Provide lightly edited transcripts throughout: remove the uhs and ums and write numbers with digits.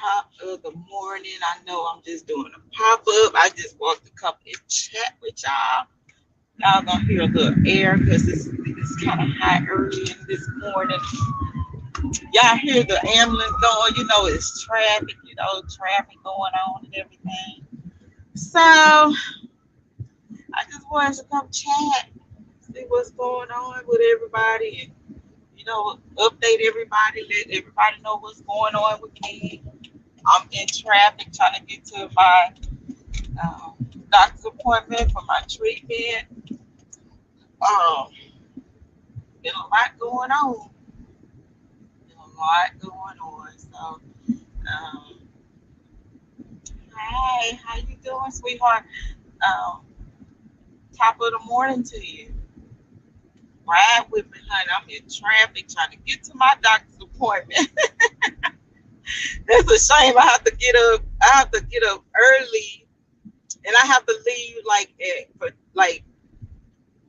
top of the morning. I know I'm just doing a pop-up. I just walked to come and chat with y'all. Y'all gonna hear a little air because it's kind of hot early in this morning. Y'all hear the ambulance going, it's traffic, traffic going on and everything. So I just wanted to come chat, see what's going on with everybody and update everybody, let everybody know what's going on with me. I'm in traffic trying to get to my um, doctor's appointment for my treatment. Um, been a lot going on. Been a lot going on. So, hey, how you doing, sweetheart? Um, top of the morning to you. Ride with me, honey. I'm in traffic trying to get to my doctor's appointment. That's a shame. I have to get up. I have to get up early, and I have to leave for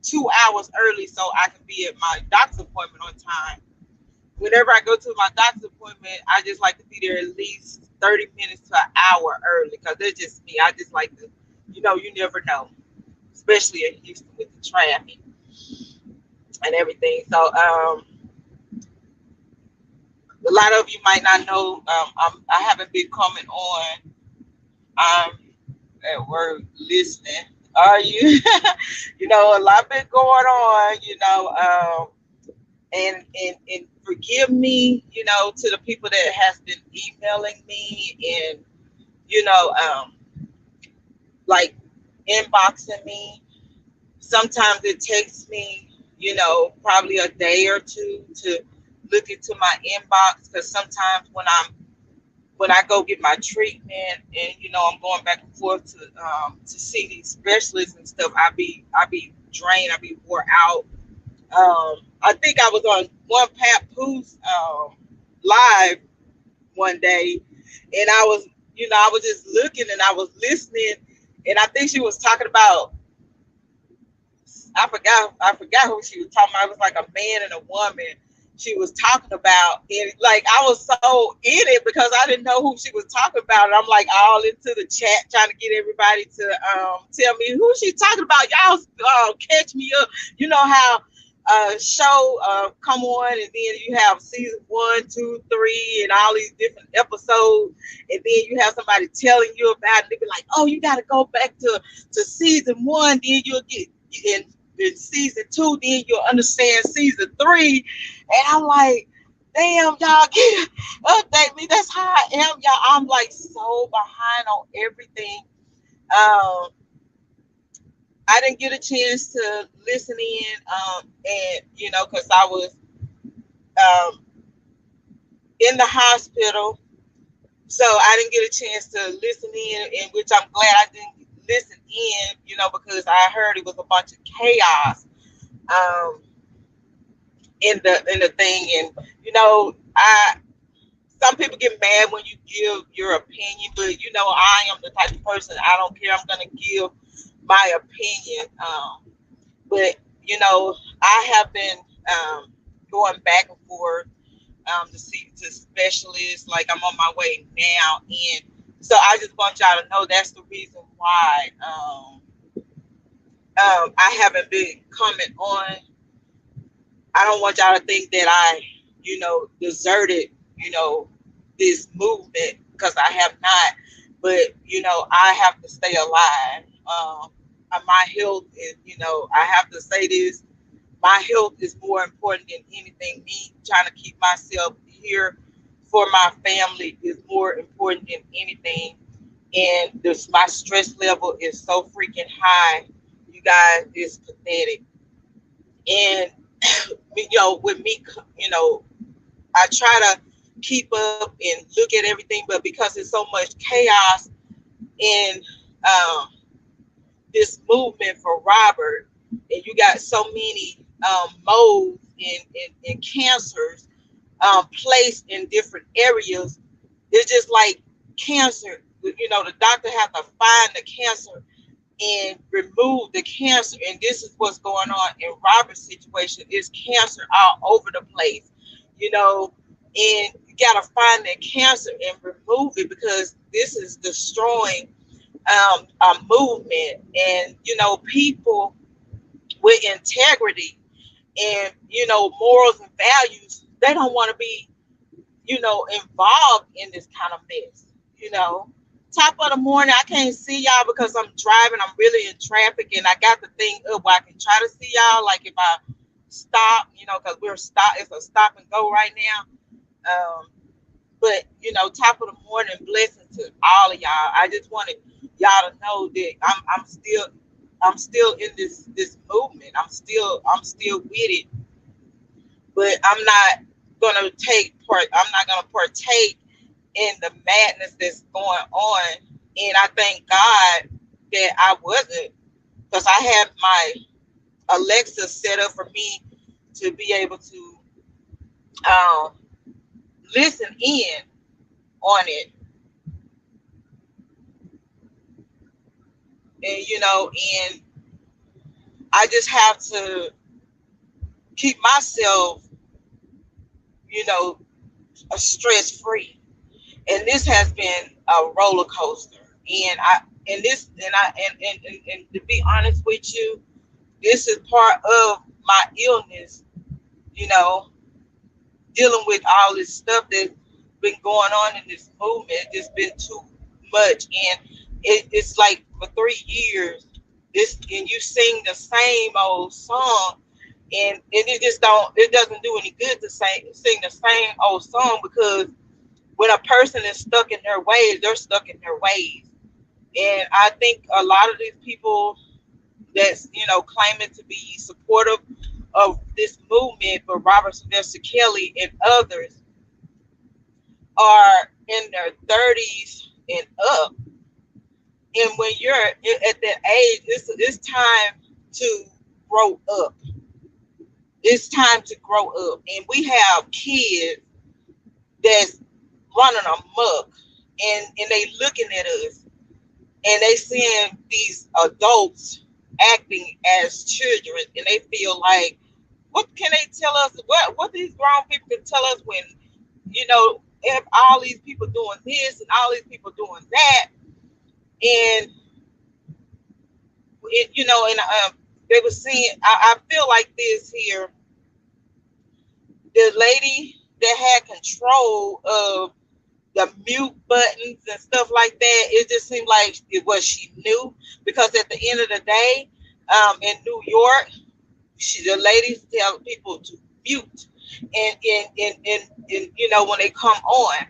2 hours early so I can be at my doctor's appointment on time. Whenever I go to my doctor's appointment, I just like to be there at least 30 minutes to an hour early because that's just me. I just like to, you never know, especially in Houston with the traffic and everything. So, a lot of you might not know, I haven't been coming on. I'm at work listening. Are you? A lot been going on, and forgive me, to the people that has been emailing me and, you know, um, like inboxing me. Sometimes it takes me, probably a day or two to look into my inbox because sometimes when I go get my treatment and I'm going back and forth to see these specialists and stuff, I be drained, I be wore out. I think I was on one Pat Pooh's live one day, and I was just looking and I was listening, and I think she was talking about I forgot who she was talking about. It was like a man and a woman she was talking about. And like I was so in it because I didn't know who she was talking about. And I'm like all into the chat trying to get everybody to tell me who she talking about. Y'all catch me up. You know how show come on and then you have season 1, 2, 3 and all these different episodes, and then you have somebody telling you about it. They be like, oh, you got to go back to season 1, then you'll get in season 2, then you'll understand season 3. And I'm like, damn, y'all can update me. That's how I am, y'all. I'm like so behind on everything. um I didn't get a chance to listen in, and because I was um, in the hospital, so I didn't get a chance to listen in which I'm glad I didn't listen in, because I heard it was a bunch of chaos um, in the thing, and I some people get mad when you give your opinion, but I am the type of person I don't care. I'm gonna give my opinion. But I have been going back and forth to see to specialists. Like I'm on my way now, and so I just want y'all to know that's the reason why I haven't been coming on. I don't want y'all to think that I, deserted, this movement because I have not. But I have to stay alive. My health is, I have to say this. My health is more important than anything. Me trying to keep myself here for my family is more important than anything. And my stress level is so freaking high. You guys, it's pathetic. And with me, I try to keep up and look at everything, but because there's so much chaos in um, this movement for Robert, and you got so many modes and cancers placed in different areas. It's just like cancer. The doctor have to find the cancer and remove the cancer. And this is what's going on in Robert's situation. Is cancer all over the place. You know, And you gotta find that cancer and remove it, because this is destroying a movement. And people with integrity and morals and values, they don't want to be involved in this kind of mess. you know Top of the morning, I can't see y'all because I'm driving. I'm really in traffic, and I got the thing up where I can try to see y'all, like if I stop, because it's a stop and go right now. But top of the morning, blessings to all of y'all. I just wanted y'all to know that I'm still in this movement. I'm still with it, but I'm not gonna partake in the madness that's going on. And I thank God that I wasn't, because I had my Alexa set up for me to be able to um, listen in on it. And and I just have to keep myself, you know, stress free. And this has been a roller coaster. And I and this and I and to be honest with you, this is part of my illness, you know, dealing with all this stuff that's been going on in this movement. It's been too much. And it's like for 3 years, and you sing the same old song, and it doesn't do any good to sing the same old song, because when a person is stuck in their ways, they're stuck in their ways. And I think a lot of these people that's claiming to be supportive of this movement for Robert Sylvester Kelly and others are in their 30s and up. And when you're at that age, it's time to grow up. It's time to grow up. And we have kids that's running amok, and they looking at us, and they seeing these adults acting as children, and they feel like, what can they tell us? What these grown people can tell us when if all these people doing this and all these people doing that. And and they were seeing. I feel like this here. The lady that had control of the mute buttons and stuff like that, it just seemed like it was she knew, because at the end of the day, in New York, the ladies tell people to mute, and when they come on,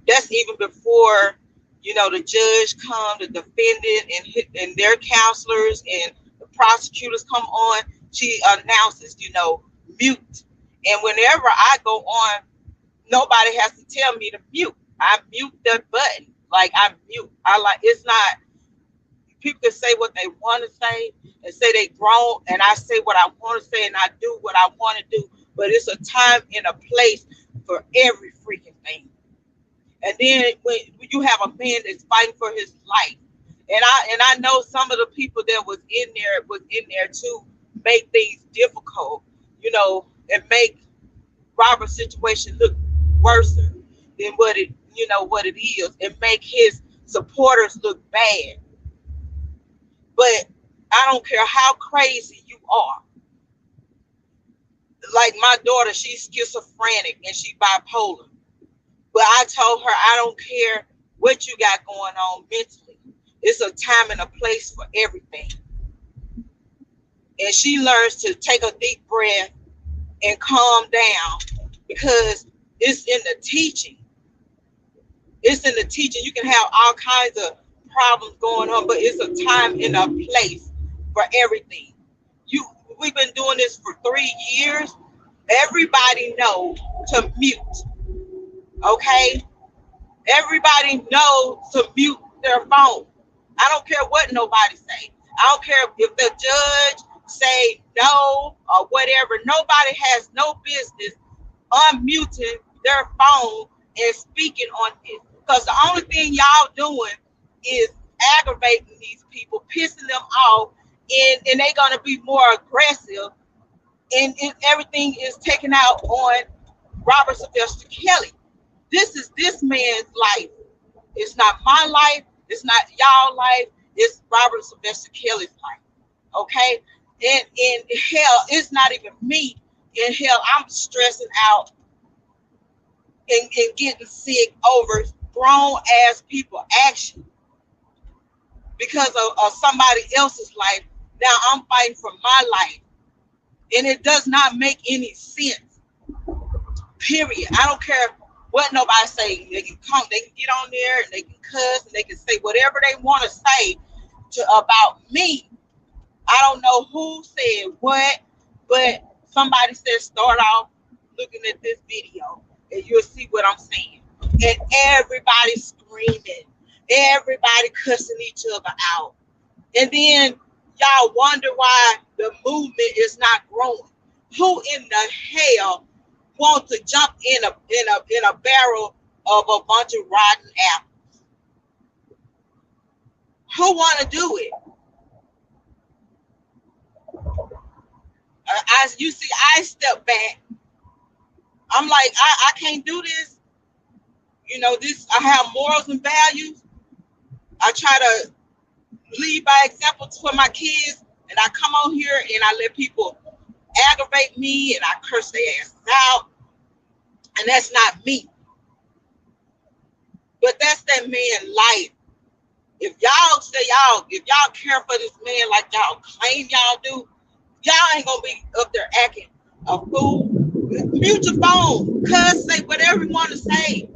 that's even before the judge come, the defendant and their counselors and the prosecutors come on. She announces mute, and whenever I go on, nobody has to tell me to mute. I mute that button. Like, I mute. It's not, people can say what they want to say and say they grown, and I say what I want to say, and I do what I want to do. But it's a time and a place for every freaking thing. And then when you have a man that's fighting for his life, and I know some of the people that was in there to make things difficult, and make Robert's situation look worse than what it is, and make his supporters look bad. But I don't care how crazy you are. Like my daughter, she's schizophrenic and she bipolar. But I told her, I don't care what you got going on mentally. It's a time and a place for everything. And she learns to take a deep breath and calm down, because it's in the teaching. It's in the teaching. You can have all kinds of problems going on, but it's a time and a place for everything. We've been doing this for 3 years. Everybody know to mute. Okay? Everybody knows to mute their phone. I don't care what nobody say. I don't care if the judge say no or whatever. Nobody has no business unmuting their phone and speaking on this. Because the only thing y'all doing is aggravating these people, pissing them off, and they're going to be more aggressive. And everything is taken out on Robert Sylvester Kelly. This is this man's life. It's not my life. It's not y'all life. It's Robert Sylvester Kelly's life. Okay? And in hell, it's not even me. In hell, I'm stressing out and getting sick over grown ass people action because of somebody else's life. Now I'm fighting for my life. And it does not make any sense. Period. I don't care what nobody say. They can come, they can get on there and they can cuss and they can say whatever they want to say about me. I don't know who said what, but somebody said start off looking at this video and you'll see what I'm saying. And everybody screaming, everybody cussing each other out. And then y'all wonder why the movement is not growing. Who in the hell wants to jump in a barrel of a bunch of rotten apples? Who want to do it? You see, I step back. I'm like, I can't do this. You know, this. I have morals and values. I try to lead by example for my kids, and I come on here and I let people aggravate me and I curse their asses out, and that's not me. But that's that man life. If y'all care for this man like y'all claim y'all do, y'all ain't gonna be up there acting a fool. Mute your phone, cuss, say whatever you want to say.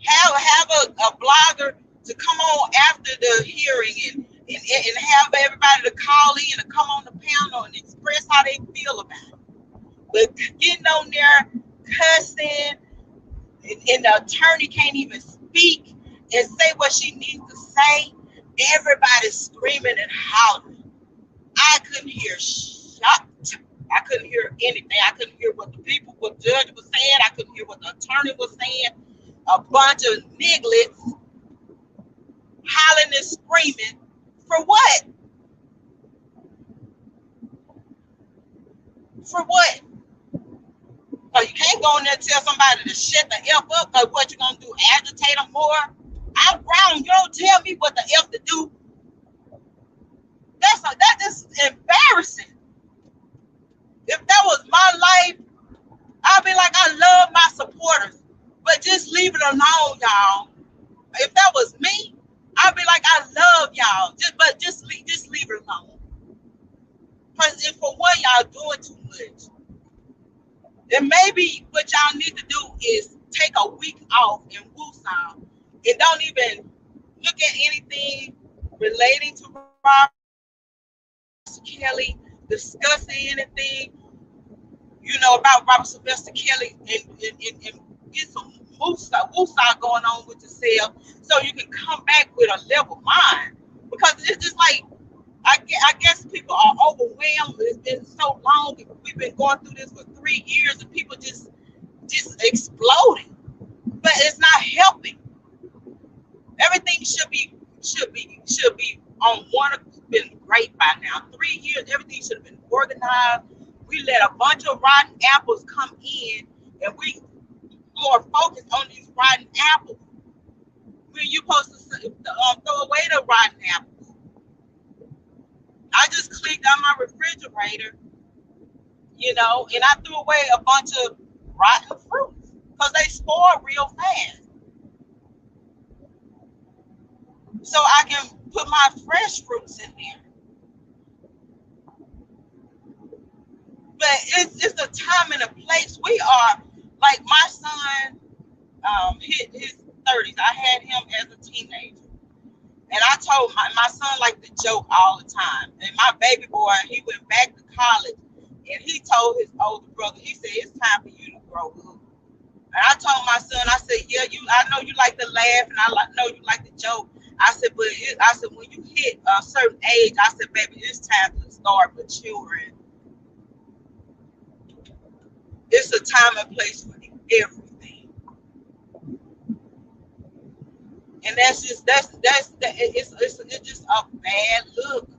Have a blogger to come on after the hearing and have everybody to call in and come on the panel and express how they feel about it. But getting on there, cussing, and the attorney can't even speak and say what she needs to say. Everybody's screaming and hollering. I couldn't hear shut. I couldn't hear anything. I couldn't hear what the judge was saying. I couldn't hear what the attorney was saying. A bunch of nigglets hollering and screaming for what? For what? So you can't go in there and tell somebody to shut the F up, because what you gonna do? Agitate them more? I'm grown. You don't tell me what the F to do. That is embarrassing. If that was my life, I'd be like, I love my supporters, but just leave it alone, y'all. If that was me, I'd be like, I love y'all, just leave it alone. Because for one, y'all doing too much. And maybe what y'all need to do is take a week off and woosah and don't even look at anything relating to Robert Kelly, discussing anything, about Robert Sylvester Kelly and get some woosah going on with yourself so you can come back with a level mind. Because it's just like, I guess people are overwhelmed. It's been so long. We've been going through this for 3 years and people just exploding. But it's not helping. Everything should be on one. Been great by now. 3 years, everything should have been organized. We let a bunch of rotten apples come in, and we more focused on these rotten apples. When you supposed to throw away the rotten apples. I just cleaned out my refrigerator, and I threw away a bunch of rotten fruits because they spoil real fast. So I can put my fresh fruits in there. But it's a time and a place. We are, like, my son hit his 30s. I had him as a teenager. And I told my son liked to joke all the time. And my baby boy, he went back to college and he told his older brother, he said, it's time for you to grow up. And I told my son, I said, yeah, I know you like to laugh and know you like to joke. I said, but when you hit a certain age, I said, baby, it's time to start maturing. It's a time and place for everything. And it's just a bad look.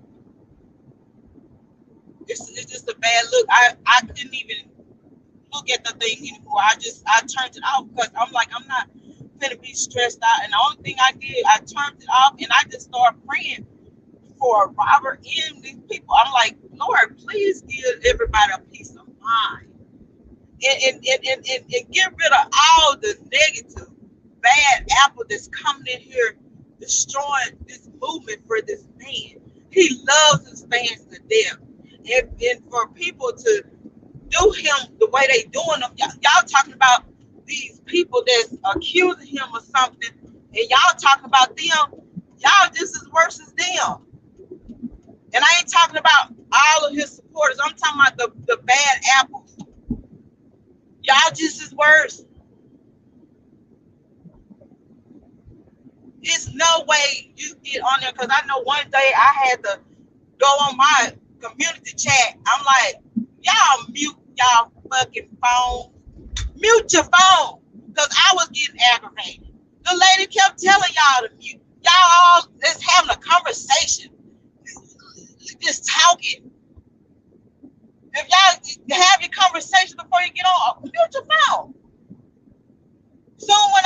It's just a bad look. I couldn't even look look at the thing anymore. I turned it off because I'm like, I'm not gonna be stressed out. And the only thing I did, I turned it off and I just started praying for Robert and these people. I'm like, Lord, please give everybody a peace of mind. And get rid of all the negative, bad apple that's coming in here, destroying this movement for this man. He loves his fans to death. And for people to do him the way they doing them, y'all talking about these people that's accusing him of something, and y'all talking about them, y'all just as worse as them. And I ain't talking about all of his supporters. I'm talking about the bad apples. Y'all just as worse. There's no way you get on there, because I know one day I had to go on my community chat. I'm like, y'all mute y'all fucking phone. Mute your phone. Because I was getting aggravated. The lady kept telling y'all to mute. Y'all all just having a conversation. Just talking. If y'all have your conversation before you get on, mute your phone. So when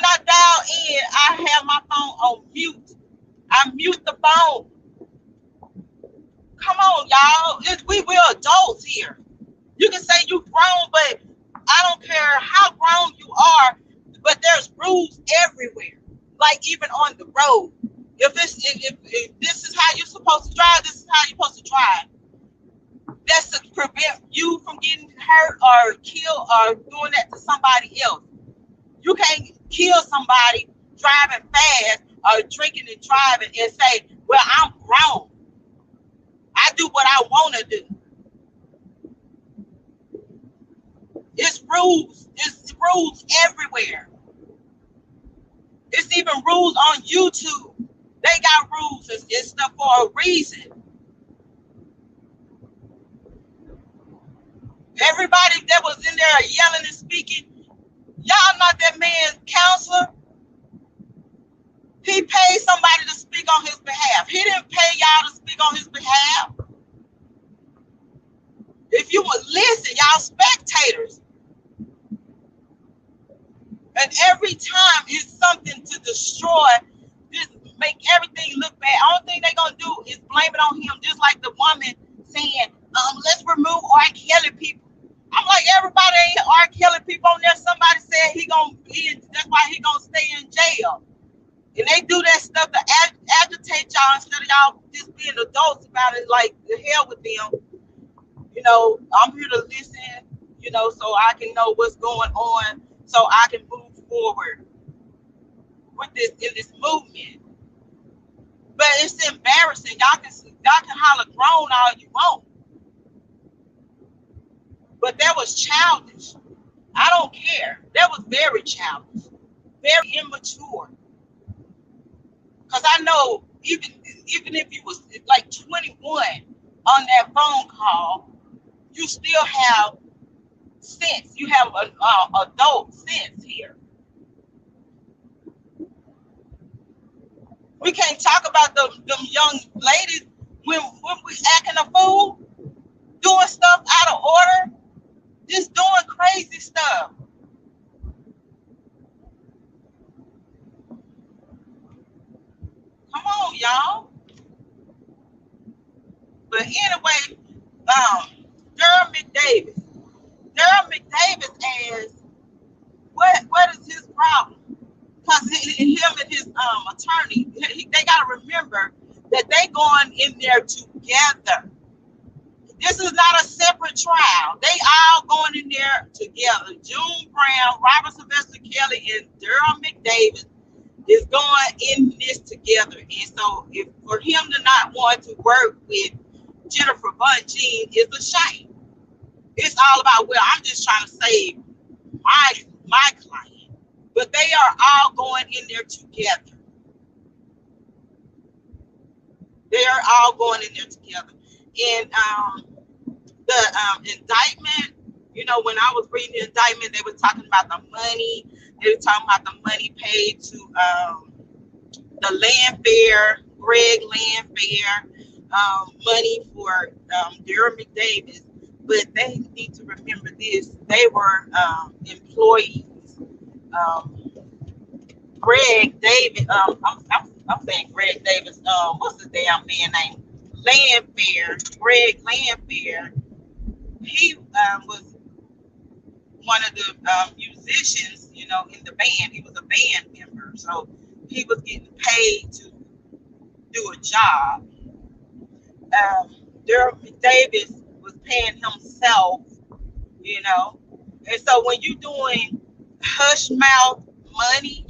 I dial in, I have my phone on mute. I mute the phone. Come on, y'all. We're adults here. You can say you grown, but I don't care how grown you are, but there's rules everywhere. Like even on the road. If this is how you're supposed to drive, this is how you're supposed to drive. That's to prevent you from getting hurt or killed or doing that to somebody else. You can't kill somebody driving fast or drinking and driving and say, well, I'm grown. I do what I want to do. It's rules. It's rules everywhere. It's even rules on YouTube. They got rules and stuff for a reason. Everybody that was in there yelling and speaking, y'all not that man's counselor. He paid somebody to speak on his behalf. He didn't pay y'all to speak on his behalf. If you would listen, y'all spectators. And every time it's something to destroy, just make everything look bad. Only thing they're going to do is blame it on him, just like the woman saying, let's remove R. Kelly people. I'm like, everybody ain't R. Kelly people on there. Somebody said that's why he gonna stay in jail. And they do that stuff to agitate y'all instead of y'all just being adults about it. Like, the hell with them. You know, I'm here to listen, you know, so I can know what's going on, so I can move forward with this in this movement. But it's embarrassing. Y'all can holler grown all you want. But that was childish. I don't care. That was very childish, very immature. Because I know even if you was like 21 on that phone call, you still have sense. You have an adult sense here. We can't talk about them young ladies when we acting a fool, doing stuff out of order, just doing crazy stuff. Come on, y'all. But anyway, Daryl McDavis. Daryl McDavis asks, what is his problem? Because him and his attorney, they got to remember that they going in there together. This is not a separate trial. They all going in there together. June Brown, Robert Sylvester Kelly, and Daryl McDavis is going in this together. And so for him to not want to work with Jennifer Bunjean is a shame. It's all about, well, I'm just trying to save my client. But they are all going in there together. They are all going in there together. And the indictment, you know, when I was reading the indictment, they were talking about the money. They were talking about the money paid to the Landfair, Greg Landfair, money for Daryl McDavis. But they need to remember this. They were employees. Um, Greg Davis. I'm saying Greg Davis. What's the damn man name? Landfair. Greg Landfair. He was one of the musicians, you know, in the band. He was a band member, so he was getting paid to do a job. Daryl Davis was paying himself, you know, and so when you're doing hush mouth money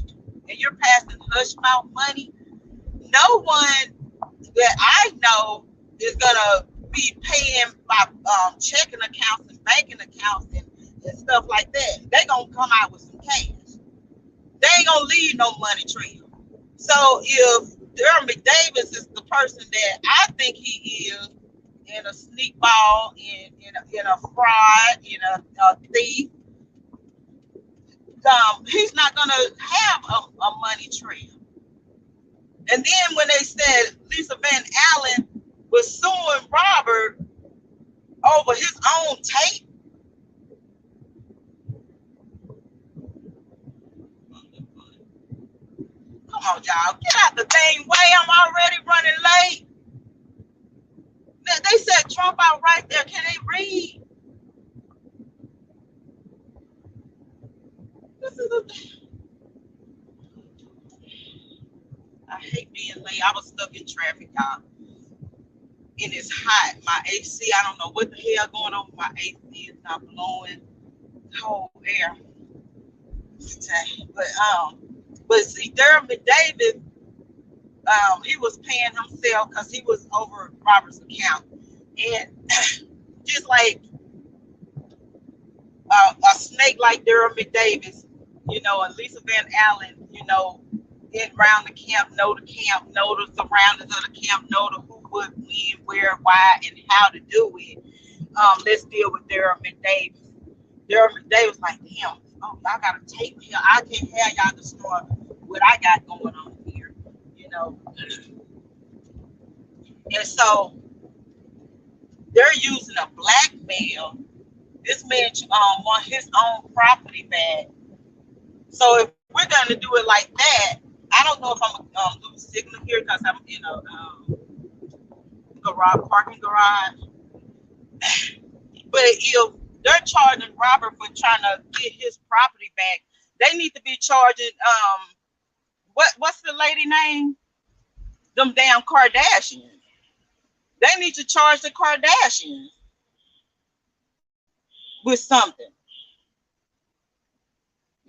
and you're passing hush mouth money, no one that I know is gonna be paying by checking accounts and banking accounts and stuff like that. They gonna come out with some cash. They ain't gonna leave no money trail. So if Durham McDavis is the person that I think he is, in a sneak ball, in a fraud, in a thief, he's not gonna have a money trail. And then when they said Lisa Van Allen was suing Robert over his own tape, come on, y'all, get out the dang way. I'm already running late. They said Trump out right there. Can they read? This is I hate being late. I was stuck in traffic, y'all. And it's hot. My AC, I don't know what the hell going on with my AC. It's not blowing cold air. But see, Durham Davis, he was paying himself because he was over Robert's account. And just like a snake like Durham McDavis, you know, and Lisa Van Allen, you know, in around the camp, know the surroundings of the camp, know the who, what, when, where, why, and how to do it. Let's deal with Durham McDavis. Durham McDavis like, damn, oh, I gotta take here. I can't have y'all destroy what I got going on here, you know. And so they're using a blackmail. This man want his own property back. So if we're gonna do it like that, I don't know if I'm gonna lose signal here because I'm in a parking garage. But if they're charging Robert for trying to get his property back, they need to be charging what's the lady name? Them damn Kardashians. They need to charge the Kardashians with something.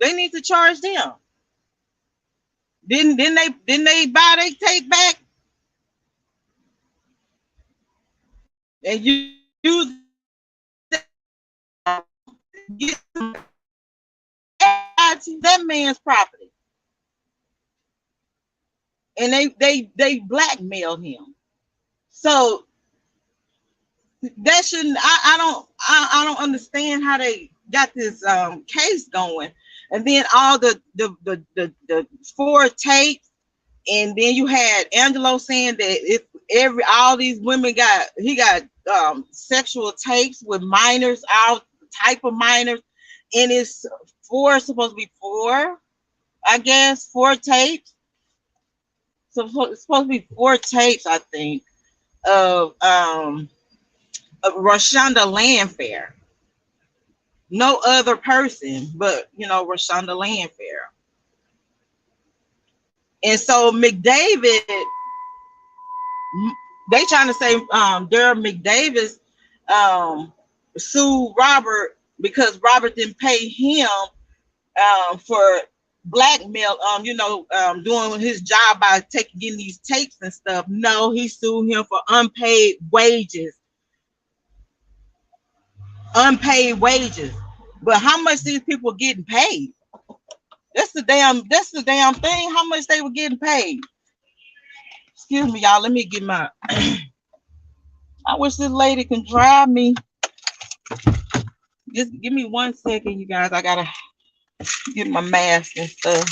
They need to charge them. Didn't they buy their tape back and you use that man's property, and they blackmailed him. So that shouldn't. I don't understand how they got this case going, and then all the 4 tapes, and then you had Angelo saying that all these women got sexual tapes with minors, all type of minors, and it's supposed to be 4, I guess, 4 tapes. So it's supposed to be 4 tapes, I think, of Rashonda Landfair. No other person, but you know, Rashonda Landfair. And so McDavid, they trying to say Durham McDavis sued Robert because Robert didn't pay him for blackmail, doing his job by getting these tapes and stuff. No, he sued him for unpaid wages. But how much these people were getting paid? That's the damn thing. How much they were getting paid? Excuse me, y'all. Let me get my. I wish this lady can drive me. Just give me 1 second, you guys. I gotta get my mask and stuff.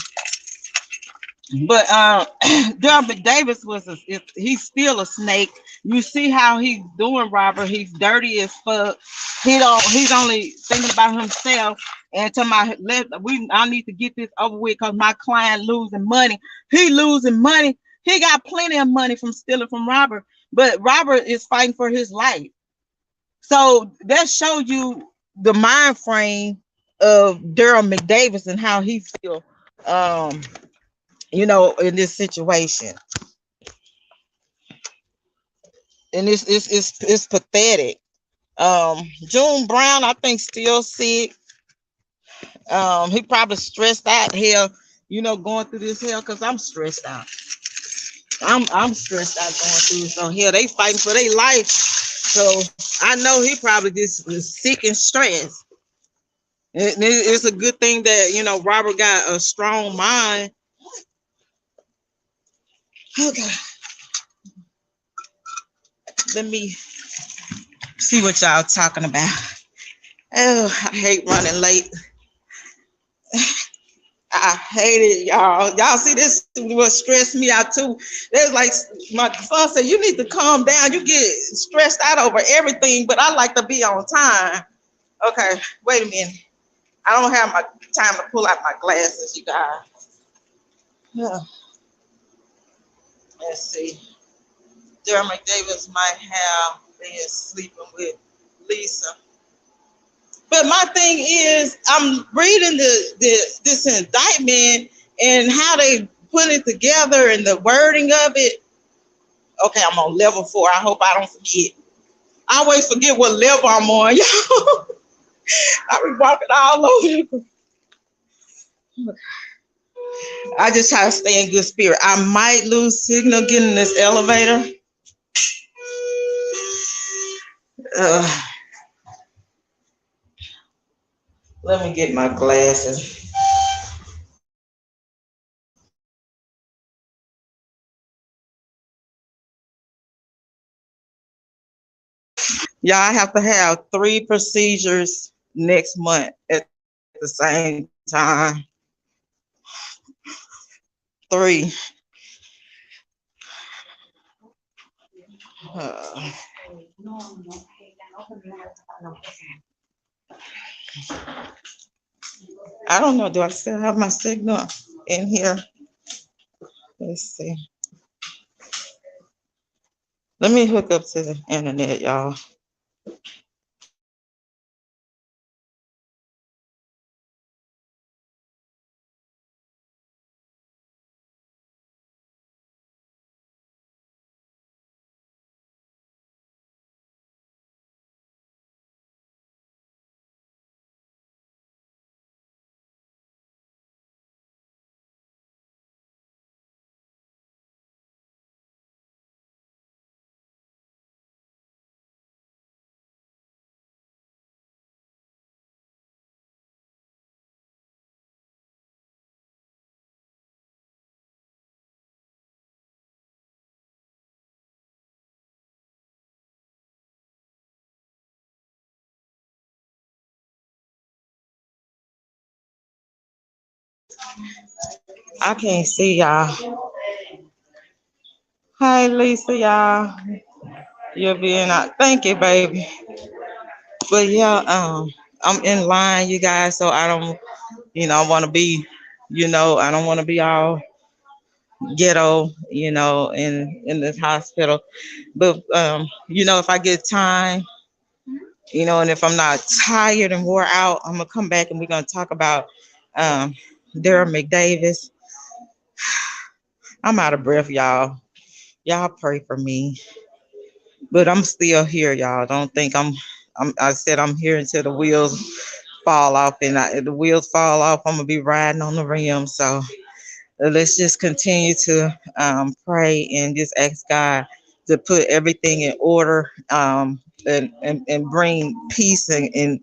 But Durham McDavis he's still a snake. You see how he's doing, Robert. He's dirty as fuck. He's only thinking about himself and to my left. I need to get this over with because my client losing money. He losing money. He got plenty of money from stealing from Robert, but Robert is fighting for his life. So that shows you the mind frame of Daryl McDavis and how he feel, um, in this situation. And it's pathetic. June Brown, I think, still sick. He probably stressed out hell, going through this hell because I'm stressed out. I'm stressed out going through this. So hell, they fighting for their life. So I know he probably just is sick and stressed. It's a good thing that Robert got a strong mind. Okay, let me see what y'all talking about. Oh, I hate running late. I hate it, y'all. Y'all see this what stressed me out too. There's like my son said, you need to calm down. You get stressed out over everything, but I like to be on time. Okay, wait a minute. I don't have my time to pull out my glasses, you guys. Yeah. Let's see. Jeremy Davis might have been sleeping with Lisa. But my thing is, I'm reading this indictment and how they put it together and the wording of it. Okay, I'm on level 4. I hope I don't forget. I always forget what level I'm on, y'all. I be walking all over. I just try to stay in good spirit. I might lose signal getting in this elevator. Let me get my glasses. Y'all, I have to have 3 procedures next month at the same time. 3. Uh, I don't know. Do I still have my signal in here? Let's see. Let me hook up to the internet, y'all. I can't see y'all. Hi, Lisa, y'all. You're being out. Thank you, baby. But yeah, I'm in line, you guys. So I don't, I want to be, I don't want to be all ghetto, in this hospital. But if I get time, and if I'm not tired and wore out, I'm gonna come back and we're gonna talk about um Daryl McDavis. I'm out of breath, y'all. Y'all pray for me. But I'm still here, y'all. Don't think I said I'm here until the wheels fall off, and if the wheels fall off, I'm gonna be riding on the rim. So let's just continue to pray and just ask God to put everything in order, and bring peace and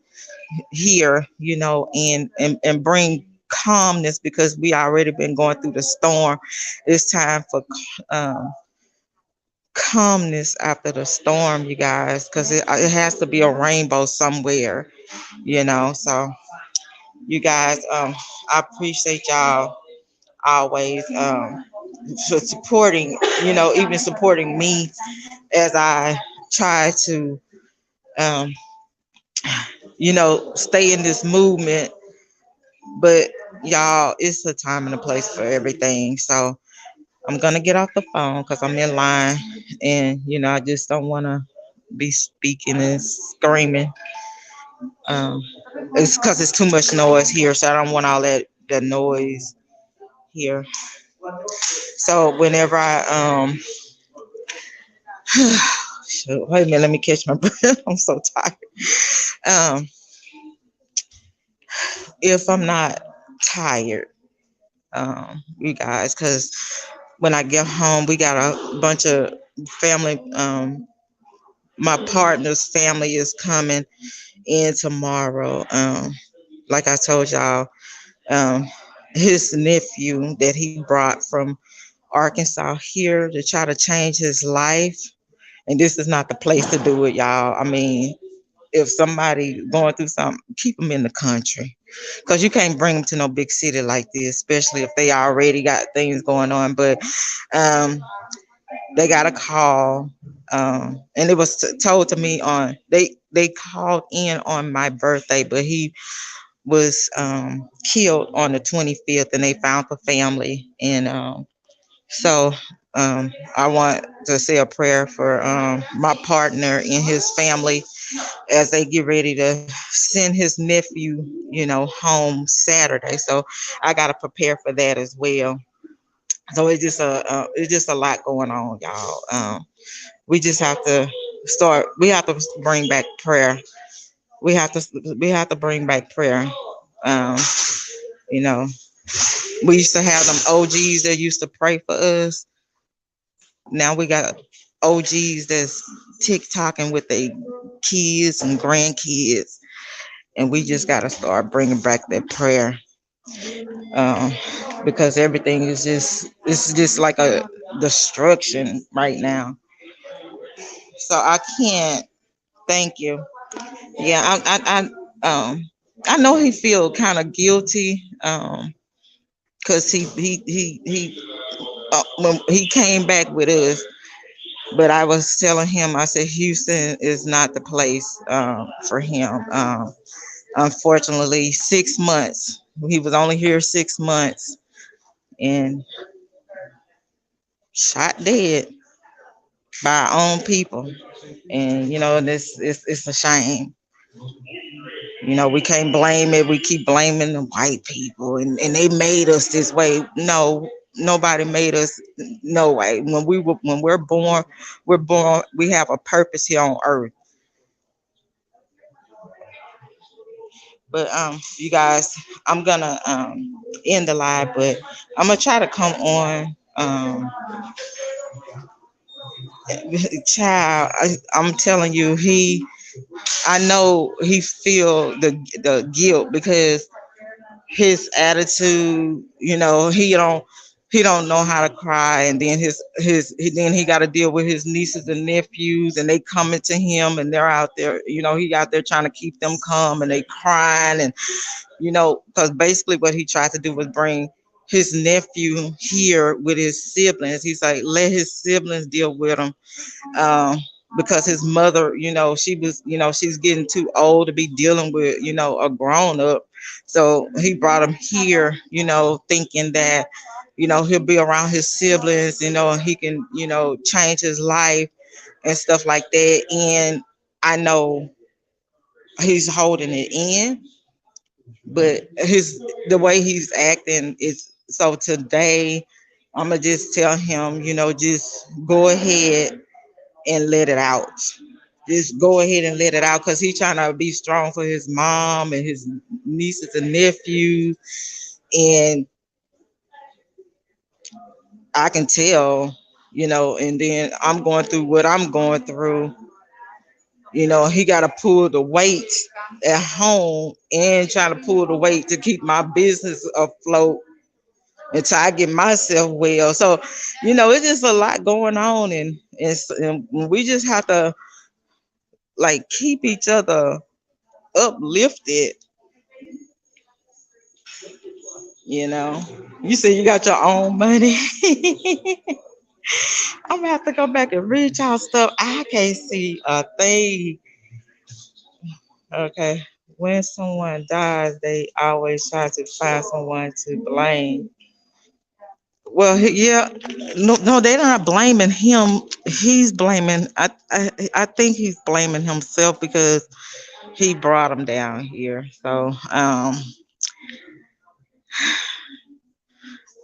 here, and bring calmness because we already been going through the storm. It's time for um, calmness after the storm, you guys, because it has to be a rainbow somewhere, So you guys, I appreciate y'all always, for supporting, even supporting me as I try to um, stay in this movement. But y'all, it's a time and a place for everything. So I'm gonna get off the phone because I'm in line, and I just don't want to be speaking and screaming. Um, it's because it's too much noise here, so I don't want all that noise here. So whenever shoot, wait a minute, let me catch my breath. I'm so tired. Um, if I'm not tired, you guys, because when I get home, we got a bunch of family. My partner's family is coming in tomorrow. Like I told y'all, um, his nephew that he brought from Arkansas here to try to change his life. And this is not the place to do it, y'all. I mean, if somebody going through something, keep them in the country, because you can't bring them to no big city like this, especially if they already got things going on. But um, they got a call, and it was told to me on they called in on my birthday, but he was killed on the 25th, and they found the family. And so I want to say a prayer for my partner and his family as they get ready to send his nephew, home Saturday. So I got to prepare for that as well. So it's just a lot going on, y'all. We just have to start. We have to bring back prayer. We have to bring back prayer. Um, you know, we used to have them OGs that used to pray for us. Now we got OGs that's TikToking with their kids and grandkids, and we just got to start bringing back that prayer, um, because everything is just like a destruction right now. So I can't. Thank you. Yeah, I know he feel kind of guilty, cause when he came back with us. But I was telling him, I said Houston is not the place for him. Unfortunately, 6 months. He was only here 6 months and shot dead by our own people. And this it's a shame. We can't blame it. We keep blaming the white people, and they made us this way. No, nobody made us no way. When we're born, we have a purpose here on earth. But you guys, I'm gonna end the live, but I'm gonna try to come on. Child, I'm telling you, I know he feel the guilt because his attitude, he don't know how to cry, and then then he got to deal with his nieces and nephews, and they coming to him, and they're out there, he out there trying to keep them calm, and they crying, and because basically what he tried to do was bring his nephew here with his siblings. He's like, let his siblings deal with him, um, because his mother, she's getting too old to be dealing with, a grown up. So he brought him here, thinking that, he'll be around his siblings, and he can, change his life and stuff like that. And I know he's holding it in, but the way he's acting is so today. I'm gonna just tell him, just go ahead and let it out. Just go ahead and let it out, because he's trying to be strong for his mom and his nieces and nephews. And I can tell, and then I'm going through what I'm going through. He got to pull the weight at home and try to pull the weight to keep my business afloat until I get myself well. So, it's just a lot going on, and we just have to like keep each other uplifted. You know, you say you got your own money. I'm gonna have to go back and read y'all stuff. I can't see a thing. Okay. when someone dies, they always try to find someone to blame. Well, yeah, no, they're not blaming him. He's blaming. I think he's blaming himself because he brought him down here. So,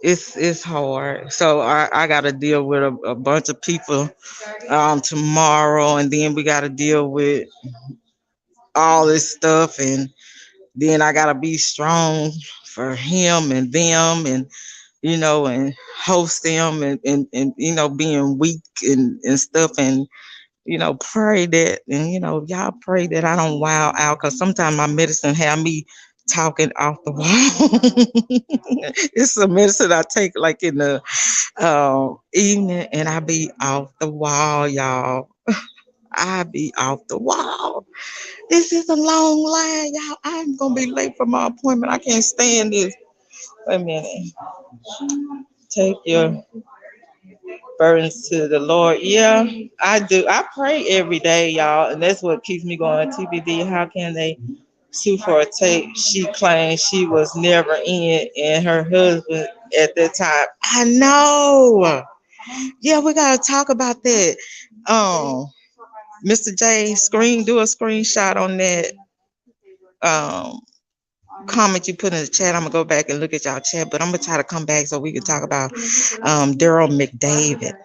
it's hard. So I got to deal with a bunch of people tomorrow, and then we got to deal with all this stuff, and then I got to be strong for him and them, and and host them, and being weak and stuff, and pray that, and y'all pray that I don't wow out, because sometimes my medicine have me talking off the wall. It's a medicine I take like in the evening, and I be off the wall, y'all. I be off the wall. This is a long line, y'all. I'm gonna be late for my appointment. I can't stand this. Wait a minute. Take your burdens to the Lord. Yeah, I do. I pray every day, y'all, and that's what keeps me going. TBD, how can they sue for a tape she claims she was never in, and her husband at that time? I know. Yeah, we gotta talk about that. Mr. J, do a screenshot on that um comment you put in the chat. I'm gonna go back and look at y'all chat, but I'm gonna try to come back so we can talk about Daryl McDavid,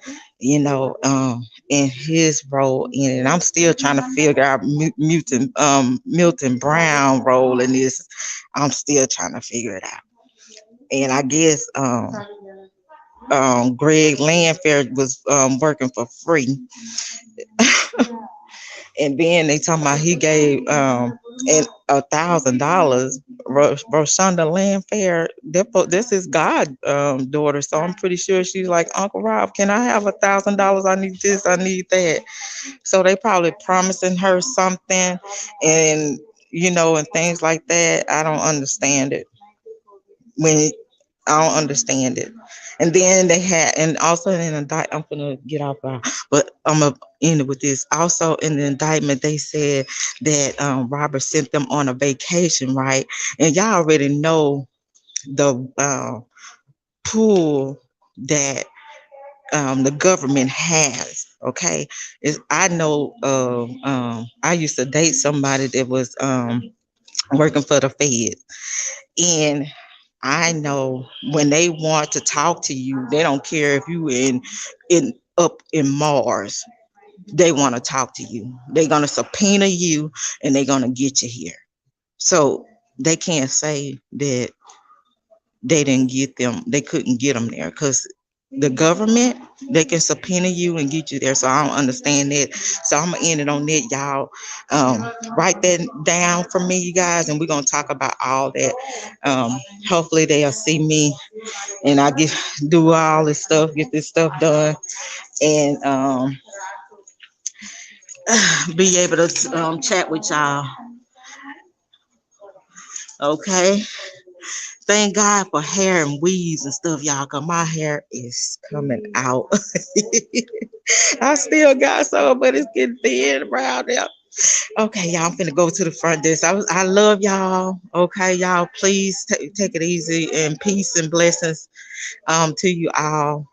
and his role in it. I'm still trying to figure out Milton Brown role in this. I'm still trying to figure it out. And I guess Greg Landfair was working for free. And then they talking about he gave and $1,000. Roshonda Landfair, this is God daughter, so I'm pretty sure she's like, Uncle Rob, can I have $1,000? I need this, I need that. So they probably promising her something, and and things like that. I don't understand it. When I don't understand it. And then they had, and also in the indictment, I'm gonna get off, but I'm gonna end it with this. Also in the indictment, they said that Robert sent them on a vacation, right? And y'all already know the pool that the government has. Okay, is I know. I used to date somebody that was working for the Fed, and I know when they want to talk to you, they don't care if you in up in Mars. They want to talk to you. They're gonna subpoena you, and they're gonna get you here. So they can't say that they didn't get them. They couldn't get them there because the government, they can subpoena you and get you there. So I don't understand that. So I'm gonna end it on that, y'all. Write that down for me, you guys, and we're gonna talk about all that. Hopefully they'll see me, and I do all this stuff, get this stuff done, and be able to chat with y'all. Okay. Thank God for hair and weaves and stuff, y'all, cause my hair is coming out. I still got some, but it's getting thin around there. Okay, y'all, I'm finna go to the front desk. I love y'all. Okay, y'all, please take it easy, and peace and blessings to you all.